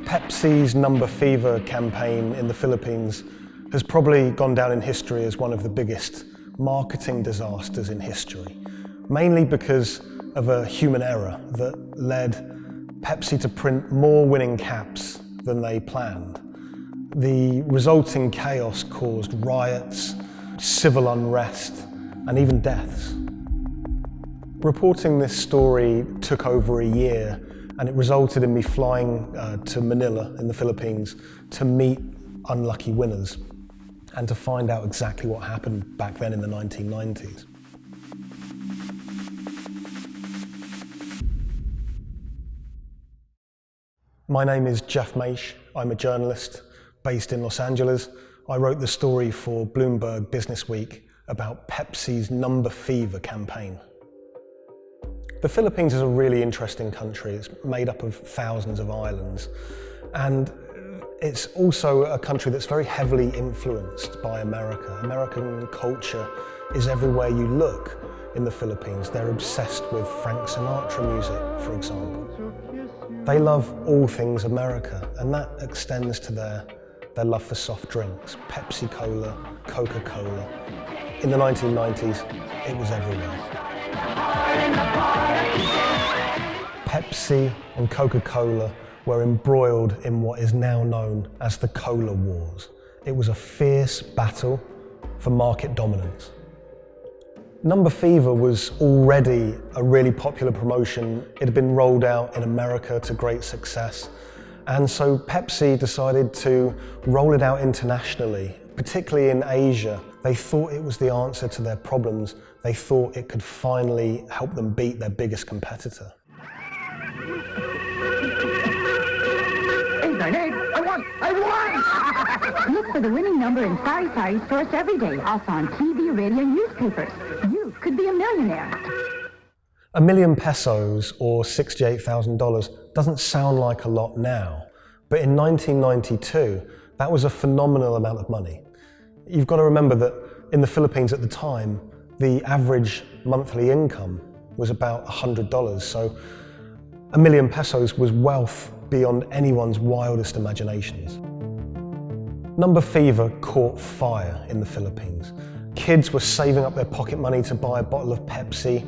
Pepsi's Number Fever campaign in the Philippines has probably gone down in history as one of the biggest marketing disasters in history, mainly because of a human error that led Pepsi to print more winning caps than they planned. The resulting chaos caused riots, civil unrest, and even deaths. Reporting this story took over a year, and it resulted in me flying to Manila in the Philippines to meet unlucky winners and to find out exactly what happened back then in the 1990s. My name is Jeff Maish. I'm a journalist based in Los Angeles. I wrote the story for Bloomberg Businessweek about Pepsi's Number Fever campaign. The Philippines is a really interesting country. It's made up of thousands of islands, and it's also a country that's very heavily influenced by America. American culture is everywhere you look in the Philippines. They're obsessed with Frank Sinatra music, for example. They love all things America, and that extends to their love for soft drinks, Pepsi Cola, Coca-Cola. In the 1990s, it was everywhere. Pepsi and Coca-Cola were embroiled in what is now known as the Cola Wars. It was a fierce battle for market dominance. Number Fever was already a really popular promotion. It had been rolled out in America to great success. And so Pepsi decided to roll it out internationally, particularly in Asia. They thought it was the answer to their problems. They thought it could finally help them beat their biggest competitor. I won! Look for the winning number in sari stores every day, also on TV, radio, and newspapers. You could be a millionaire. $1 million pesos, or $68,000, doesn't sound like a lot now, but in 1992, that was a phenomenal amount of money. You've got to remember that in the Philippines at the time, the average monthly income was about $100, so $1 million pesos was wealth beyond anyone's wildest imaginations. Number Fever caught fire in the Philippines. Kids were saving up their pocket money to buy a bottle of Pepsi.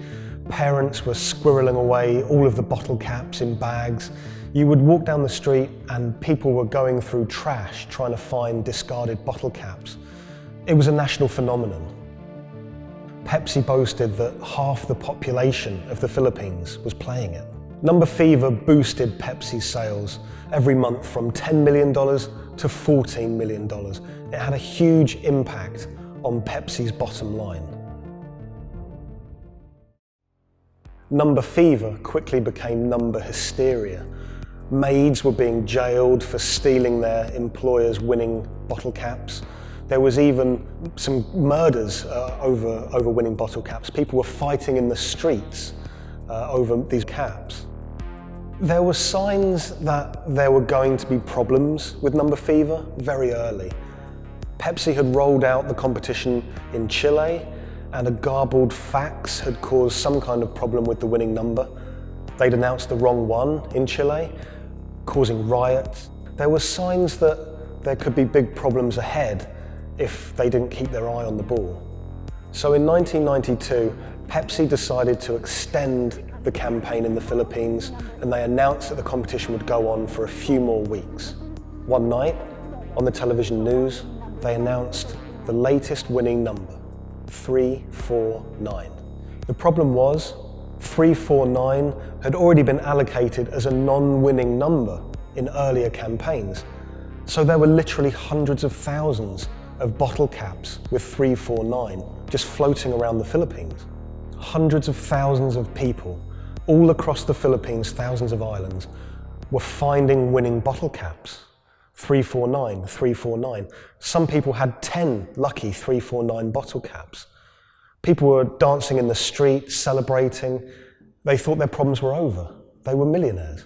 Parents were squirreling away all of the bottle caps in bags. You would walk down the street and people were going through trash trying to find discarded bottle caps. It was a national phenomenon. Pepsi boasted that half the population of the Philippines was playing it. Number Fever boosted Pepsi's sales every month from $10 million to $14 million. It had a huge impact on Pepsi's bottom line. Number Fever quickly became number hysteria. Maids were being jailed for stealing their employers' winning bottle caps. There was even some murders over winning bottle caps. People were fighting in the streets over these caps. There were signs that there were going to be problems with Number Fever very early. Pepsi had rolled out the competition in Chile, and a garbled fax had caused some kind of problem with the winning number. They'd announced the wrong one in Chile, causing riots. There were signs that there could be big problems ahead if they didn't keep their eye on the ball. So in 1992, Pepsi decided to extend the campaign in the Philippines, and they announced that the competition would go on for a few more weeks. One night, on the television news, they announced the latest winning number, 349. The problem was, 349 had already been allocated as a non-winning number in earlier campaigns. So there were literally hundreds of thousands of bottle caps with 349 just floating around the Philippines. Hundreds of thousands of people all across the Philippines, thousands of islands, were finding winning bottle caps. 349, 349. Some people had 10 lucky 349 bottle caps. People were dancing in the street, celebrating. They thought their problems were over. They were millionaires.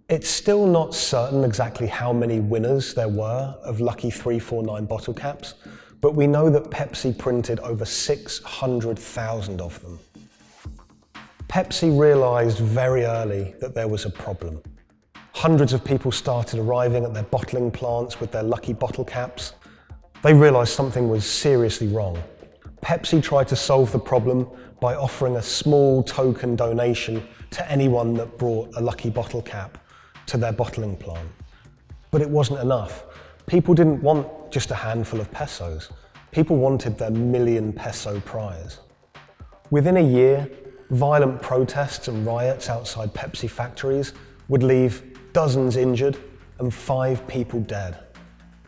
It's still not certain exactly how many winners there were of lucky 349 bottle caps, but we know that Pepsi printed over 600,000 of them. Pepsi realized very early that there was a problem. Hundreds of people started arriving at their bottling plants with their lucky bottle caps. They realized something was seriously wrong. Pepsi tried to solve the problem by offering a small token donation to anyone that brought a lucky bottle cap to their bottling plant. But it wasn't enough. People didn't want just a handful of pesos. People wanted their million-peso prize. Within a year, violent protests and riots outside Pepsi factories would leave dozens injured and 5 people dead.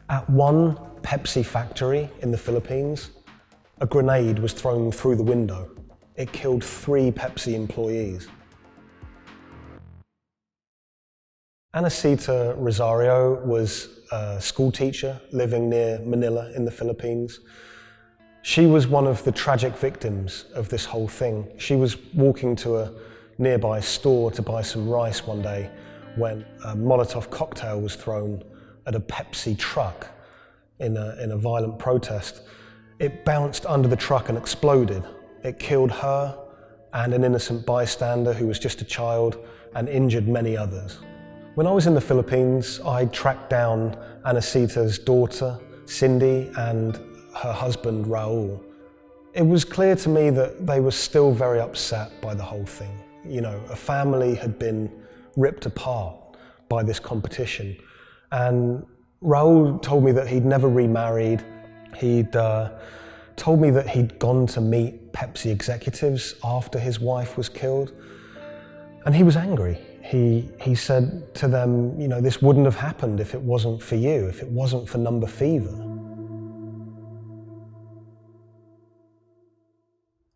At one Pepsi factory in the Philippines, a grenade was thrown through the window. It killed 3 Pepsi employees. Anacita Rosario was a school teacher living near Manila in the Philippines. She was one of the tragic victims of this whole thing. She was walking to a nearby store to buy some rice one day when a Molotov cocktail was thrown at a Pepsi truck in a violent protest. It bounced under the truck and exploded. It killed her and an innocent bystander who was just a child and injured many others. When I was in the Philippines, I tracked down Anacita's daughter, Cindy, and her husband, Raul. It was clear to me that they were still very upset by the whole thing. You know, a family had been ripped apart by this competition. And Raul told me that he'd never remarried. He'd told me that he'd gone to meet Pepsi executives after his wife was killed. And he was angry. He said to them, you know, this wouldn't have happened if it wasn't for you, if it wasn't for number fever.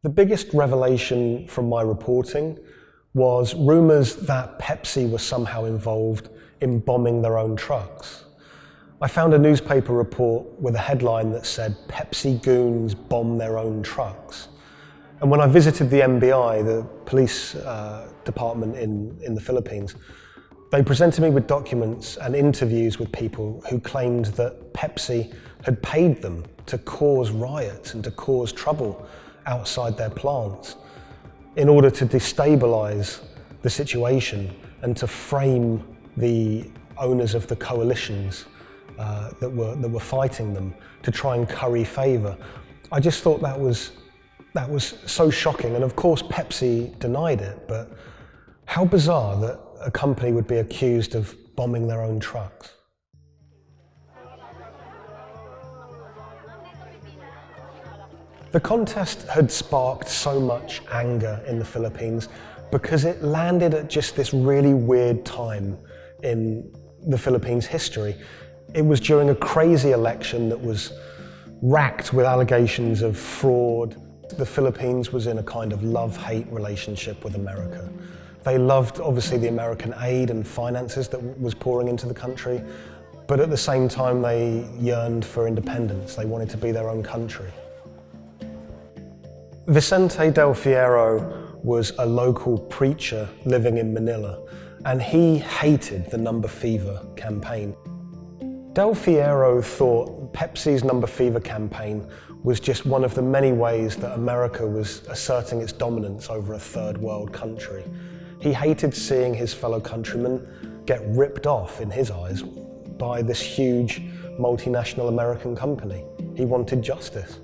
The biggest revelation from my reporting was rumors that Pepsi was somehow involved in bombing their own trucks. I found a newspaper report with a headline that said, "Pepsi goons bomb their own trucks." And when I visited the NBI, the police department in the Philippines, they presented me with documents and interviews with people who claimed that Pepsi had paid them to cause riots and to cause trouble outside their plants in order to destabilize the situation and to frame the owners of the coalitions that were fighting them, to try and curry favor. I just thought that was so shocking, and of course Pepsi denied it, but how bizarre that a company would be accused of bombing their own trucks. The contest had sparked so much anger in the Philippines because it landed at just this really weird time in the Philippines' history. It was during a crazy election that was racked with allegations of fraud. The Philippines was in a kind of love-hate relationship with America. They loved, obviously, the American aid and finances that was pouring into the country, but at the same time they yearned for independence. They wanted to be their own country. Vicente Del Fierro was a local preacher living in Manila, and he hated the Number Fever campaign. Del Fierro thought Pepsi's Number Fever campaign was just one of the many ways that America was asserting its dominance over a third world country. He hated seeing his fellow countrymen get ripped off, in his eyes, by this huge multinational American company. He wanted justice.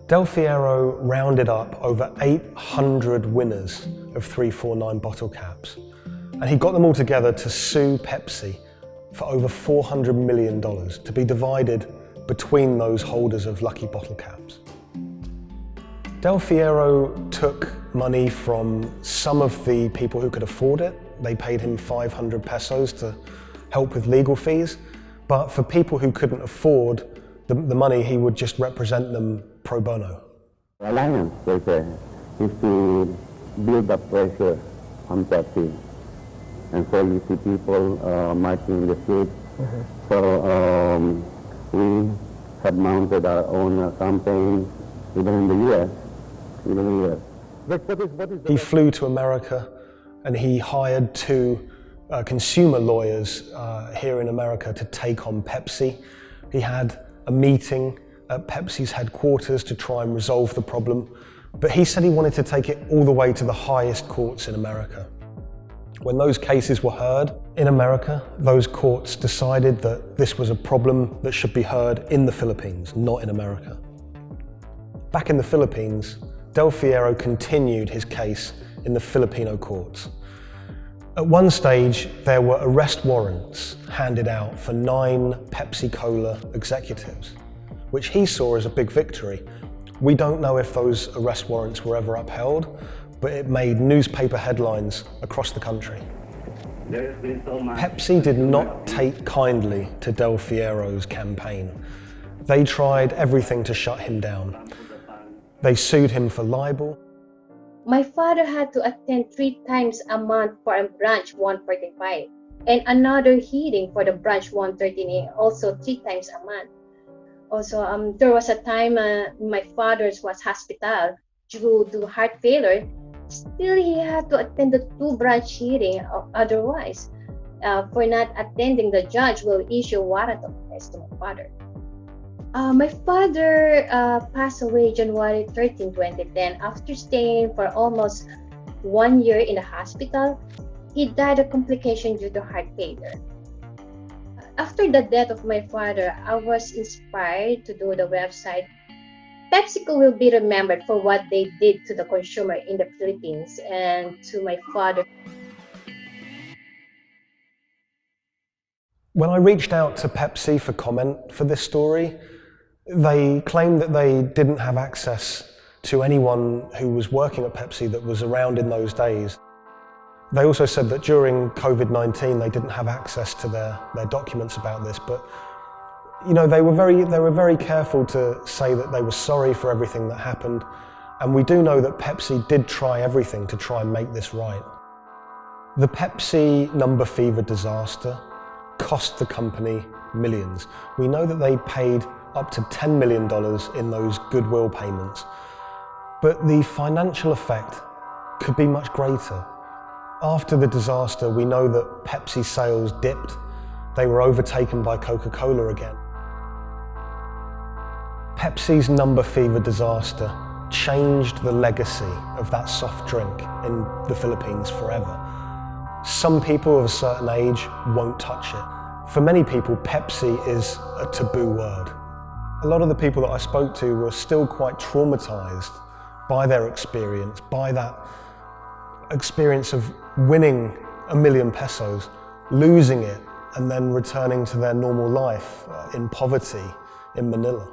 Del Fierro rounded up over 800 winners of 349 bottle caps, and he got them all together to sue Pepsi for over $400 million to be divided between those holders of lucky bottle caps. Del Fierro took money from some of the people who could afford it. They paid him 500 pesos to help with legal fees, but for people who couldn't afford the money, he would just represent them pro bono. The alliance is to build up pressure on Pepsi. And so you see people marching in the streets. So we have mounted our own campaign, even in the U.S. He flew to America and he hired 2 consumer lawyers here in America to take on Pepsi. He had a meeting at Pepsi's headquarters to try and resolve the problem, but he said he wanted to take it all the way to the highest courts in America. When those cases were heard in America, those courts decided that this was a problem that should be heard in the Philippines, not in America. Back in the Philippines, Del Fierro continued his case in the Filipino courts. At one stage, there were arrest warrants handed out for 9 Pepsi Cola executives, which he saw as a big victory. We don't know if those arrest warrants were ever upheld, but it made newspaper headlines across the country. Pepsi did not take kindly to Del Fierro's campaign. They tried everything to shut him down. They sued him for libel. My father had to attend 3 times a month for a branch 145 and another hearing for the branch 113, also 3 times a month. Also, there was a time my father was hospital due to heart failure. Still, he had to attend the 2 branch hearing. Otherwise, for not attending, the judge will issue warrant of arrest to my father. My father passed away January 13, 2010. After staying for almost 1 year in the hospital, he died of complication due to heart failure. After the death of my father, I was inspired to do the website. PepsiCo will be remembered for what they did to the consumer in the Philippines and to my father. When I reached out to Pepsi for comment for this story, they claimed that they didn't have access to anyone who was working at Pepsi that was around in those days. They also said that during COVID-19 they didn't have access to their documents about this, but you know, they were very careful to say that they were sorry for everything that happened, and we do know that Pepsi did try everything to try and make this right. The Pepsi number fever disaster cost the company millions. We know that they paid up to $10 million in those goodwill payments, but the financial effect could be much greater. After the disaster, we know that Pepsi sales dipped. They were overtaken by Coca-Cola again. Pepsi's number fever disaster changed the legacy of that soft drink in the Philippines forever. Some people of a certain age won't touch it. For many people, Pepsi is a taboo word. A lot of the people that I spoke to were still quite traumatized by their experience, by that experience of winning $1 million pesos, losing it, and then returning to their normal life in poverty in Manila.